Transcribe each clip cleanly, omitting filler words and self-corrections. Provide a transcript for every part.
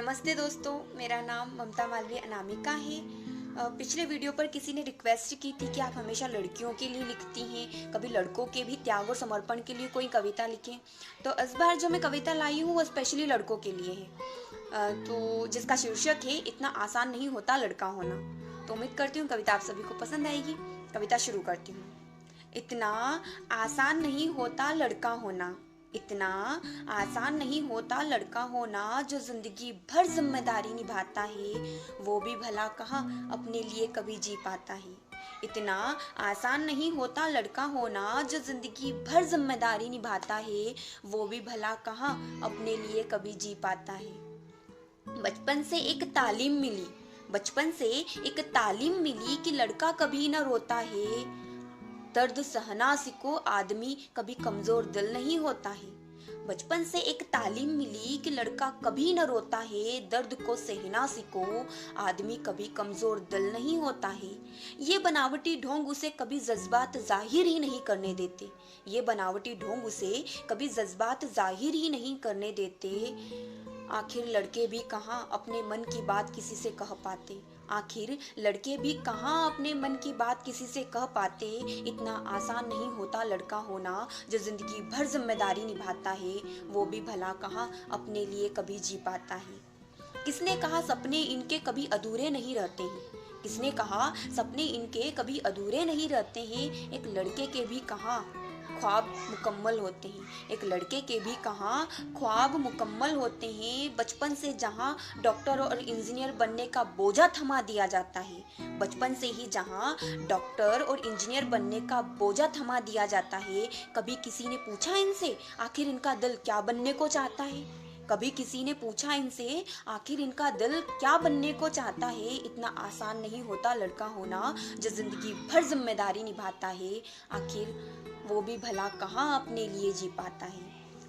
नमस्ते दोस्तों, मेरा नाम ममता मालवीय अनामिका है। पिछले वीडियो पर किसी ने रिक्वेस्ट की थी कि आप हमेशा लड़कियों के लिए लिखती हैं, कभी लड़कों के भी त्याग और समर्पण के लिए कोई कविता लिखें। तो इस बार जो मैं कविता लाई हूँ वो स्पेशली लड़कों के लिए है, तो जिसका शीर्षक है इतना आसान नहीं होता लड़का होना। तो उम्मीद करती हूँ कविता आप सभी को पसंद आएगी। कविता शुरू करती हूँ। इतना आसान नहीं होता लड़का होना, इतना आसान नहीं होता लड़का होना, जो जिंदगी भर जिम्मेदारी निभाता है वो भी भला कहाँ अपने लिए कभी जी पाता है। इतना आसान नहीं होता लड़का होना, जो जिंदगी भर जिम्मेदारी निभाता है वो भी भला कहाँ अपने लिए कभी जी पाता है। बचपन से एक तालीम मिली, बचपन से एक तालीम मिली कि लड़का कभी न रोता है, दर्द सहना सीखो आदमी कभी कमजोर दिल नहीं होता है। बचपन से एक तालीम मिली कि लड़का कभी न रोता है, दर्द को सहना सीखो आदमी कभी कमजोर दिल नहीं होता है। ये बनावटी ढोंग उसे कभी जज्बात जाहिर ही नहीं करने देते, ये बनावटी ढोंग उसे कभी जज्बात जाहिर ही नहीं करने देते। आखिर लड़के भी कहाँ अपने मन की बात किसी से कह पाते, आखिर लड़के भी कहाँ अपने मन की बात किसी से कह पाते। इतना आसान नहीं होता लड़का होना, जो जिंदगी भर जिम्मेदारी निभाता है वो भी भला कहाँ अपने लिए कभी जी पाता है। किसने कहा सपने इनके कभी अधूरे नहीं रहते हैं, किसने कहा सपने इनके कभी अधूरे नहीं रहते हैं। एक लड़के के भी कहाँ ख्वाब मुकम्मल होते हैं, एक लड़के के भी कहाँ ख्वाब मुकम्मल होते हैं। बचपन से जहाँ डॉक्टर और इंजीनियर बनने का बोझा थमा दिया जाता है, बचपन से ही जहाँ डॉक्टर और इंजीनियर बनने का बोझा थमा दिया जाता है, कभी किसी ने पूछा इनसे आखिर इनका दिल क्या बनने को चाहता है, कभी किसी ने पूछा इनसे आखिर इनका दिल क्या बनने को चाहता है। इतना आसान नहीं होता लड़का होना, जो जिंदगी भर जिम्मेदारी निभाता है, आखिर वो भी भला कहाँ अपने लिए जी पाता है,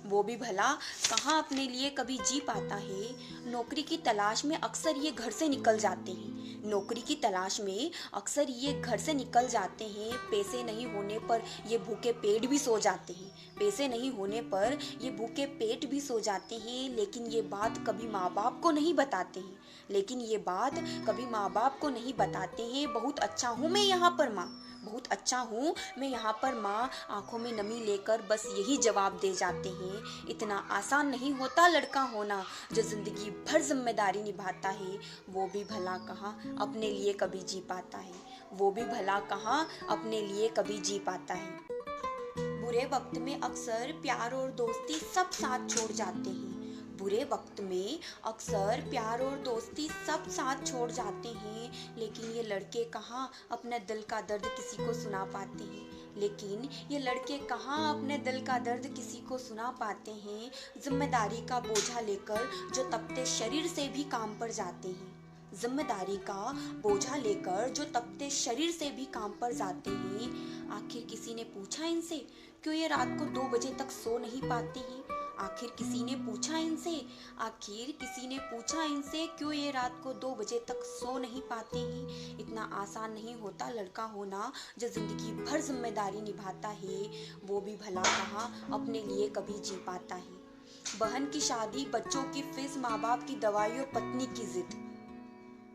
वो भी भला कहाँ अपने लिए कभी जी पाता है। नौकरी की तलाश में अक्सर ये घर से निकल जाते हैं, नौकरी की तलाश में अक्सर ये घर से निकल जाते हैं। पैसे नहीं होने पर ये भूखे पेट भी सो जाते हैं, पैसे नहीं होने पर ये भूखे पेट भी सो जाते हैं। लेकिन ये बात कभी माँ बाप को नहीं बताते हैं, लेकिन ये बात कभी माँ बाप को नहीं बताते हैं। बहुत अच्छा हूँ मैं यहाँ पर माँ, बहुत अच्छा हूँ मैं यहाँ पर माँ, आंखों में नमी लेकर बस यही जवाब दे जाते हैं। इतना आसान नहीं होता लड़का होना, जो जिंदगी भर जिम्मेदारी निभाता है वो भी भला कहाँ अपने लिए कभी जी पाता है, वो भी भला कहाँ अपने लिए कभी जी पाता है। बुरे वक्त में अक्सर प्यार और दोस्ती सब साथ छोड़ जाते हैं, बुरे वक्त में अक्सर प्यार और दोस्ती सब साथ छोड़ जाते हैं। लेकिन ये लड़के कहाँ अपने दिल का दर्द किसी को सुना पाते हैं, लेकिन ये लड़के कहाँ अपने दिल का दर्द किसी को सुना पाते हैं। जिम्मेदारी का बोझा लेकर जो तपते शरीर से भी काम पर जाते हैं, जिम्मेदारी का बोझा लेकर जो तपते शरीर से भी काम पर जाते हैं। आखिर किसी ने पूछा इनसे क्यों ये रात को 2 बजे तक सो नहीं पाते हैं, आखिर किसी ने पूछा इनसे, आखिर किसी ने पूछा इनसे क्यों ये रात को 2 बजे तक सो नहीं पाते हैं। इतना आसान नहीं होता लड़का होना, जो जिंदगी भर जिम्मेदारी निभाता है वो भी भला कहाँ अपने लिए कभी जी पाता है। बहन की शादी, बच्चों की फीस, माँ बाप की दवाई और पत्नी की जिद,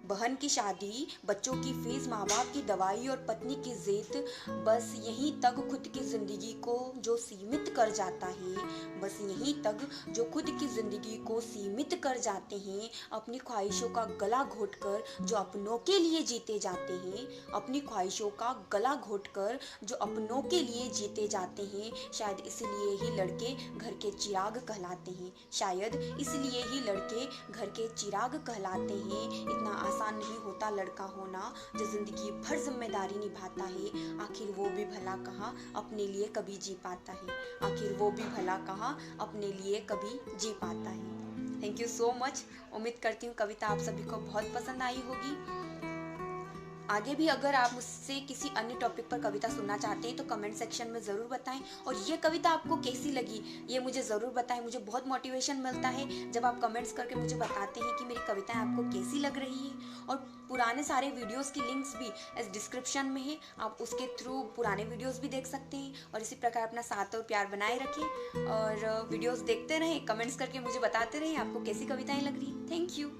बहन की शादी, बच्चों की फीस, माँ बाप की दवाई और पत्नी की जिद, बस यहीं तक खुद की जिंदगी को जो सीमित कर जाता है, बस यहीं तक जो खुद की जिंदगी को सीमित कर जाते हैं। अपनी ख्वाहिशों का गला घोटकर जो अपनों के लिए जीते जाते हैं, अपनी ख्वाहिशों का गला घोटकर जो अपनों के लिए जीते जाते हैं। शायद इसलिए ही लड़के घर के चिराग कहलाते हैं, शायद इसलिए ही लड़के घर के चिराग कहलाते हैं। इतना आसान नहीं होता लड़का होना, जो जिंदगी भर जिम्मेदारी निभाता है, आखिर वो भी भला कहाँ अपने लिए कभी जी पाता है, आखिर वो भी भला कहाँ अपने लिए कभी जी पाता है। Thank you so much. उम्मीद करती हूँ कविता आप सभी को बहुत पसंद आई होगी। आगे भी अगर आप मुझसे किसी अन्य टॉपिक पर कविता सुनना चाहते हैं तो कमेंट सेक्शन में ज़रूर बताएं। और ये कविता आपको कैसी लगी ये मुझे ज़रूर बताएं। मुझे बहुत मोटिवेशन मिलता है जब आप कमेंट्स करके मुझे बताते हैं कि मेरी कविताएं आपको कैसी लग रही है। और पुराने सारे वीडियोस की लिंक्स भी इस डिस्क्रिप्शन में है, आप उसके थ्रू पुराने वीडियोस भी देख सकते हैं। और इसी प्रकार अपना साथ और प्यार बनाए रखें और वीडियोस देखते रहें, कमेंट्स करके मुझे बताते रहें आपको कैसी कविताएं लग रही हैं। Thank you.